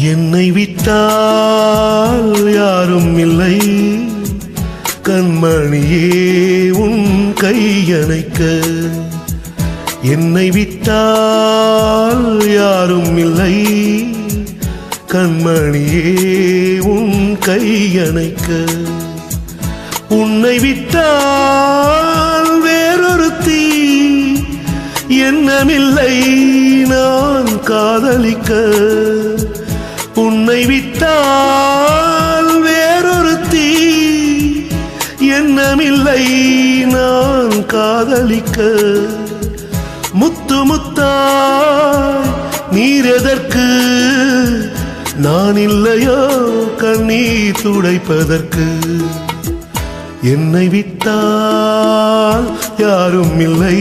என்னை விட்டால் யாரும் இல்லை, கண்மணியே உன் கையணைக்க. என்னை விட்டால் யாரும் இல்லை, கண்மணியே உன் கையணைக்க. உன்னை விட்டால் வேறொருத்தி எண்ணமில்லை நான் காதலிக்க. உன்னை விட்டால் வேறொருத்தி எண்ணமில்லை நான் காதலிக்க. முத்து முத்தாய் நீர் எதற்கு, நான் இல்லையோ கண்ணீர் துடைப்பதற்கு. என்னை விட்டால் யாரும் இல்லை,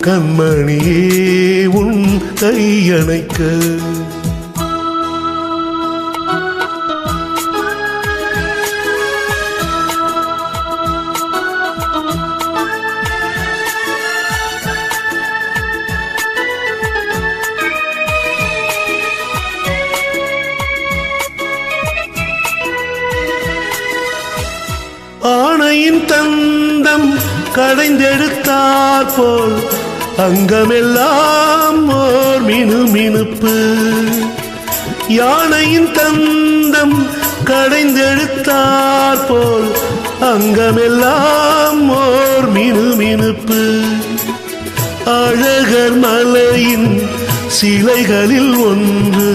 கண்மணியே உன் கையணைக்க. ஆணையின் தந்தம் கடைந்தெடுத்தார் போல் அங்கமெல்லாம் ஓர் மினுமினுப்பு. யானையின் தந்தம் கடைந்தெடுத்தார் போல் அங்கமெல்லாம் ஓர் மினுமினுப்பு. அழகர் மலையின் சிலைகளில் ஒன்று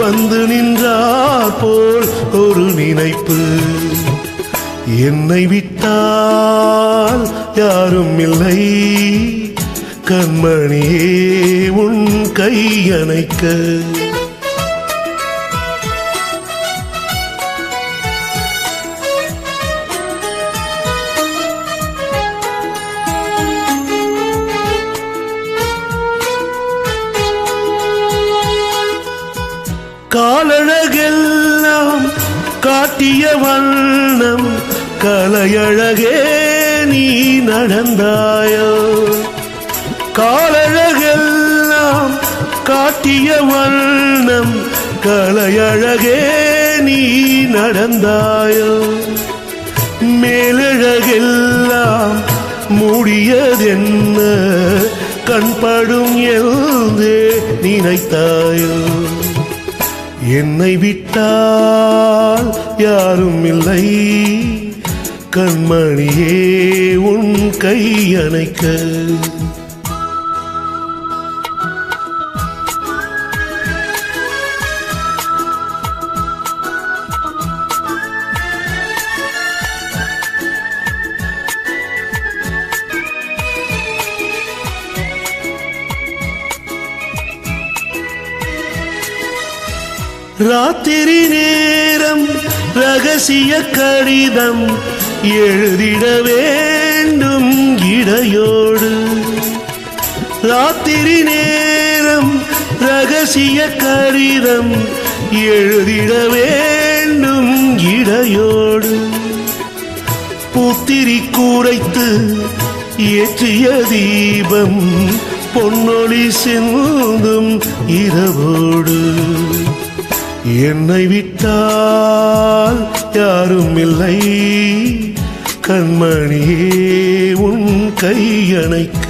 வந்து நின்றார் போல் ஒரு நினைப்பு. என்னை விட்டால் யாரும் இல்லை, கண்மணியே உன் கையணைக்க. காலழகெல்லாம் காட்டிய வண்ணம் கலையழகே நீ நடந்தாயோ. காலழகெல்லாம் காட்டிய வண்ணம் கலையழகே நீ நடந்தாயோ. மேலழகெல்லாம் மூடியதென்ன கண்படும் எழுந்தே நினைத்தாயோ. என்னை விட்டால் யாரும் இல்லை, கண்மணியே உன் கையணைக்க. ராத்திரி நேரம் ரகசிய கடிதம் எழுதிட வேண்டும் இடையோடு. ராத்திரி நேரம் ரகசிய கடிதம் எழுதிட வேண்டும் இடையோடு. பூத்திரி கூரைத்து ஏற்றிய தீபம் பொன்னொளி சிந்தும் இரவோடு. என்னை விட்டால் யாரும் இல்லை, கண்மணியே உன் கையணைக்க.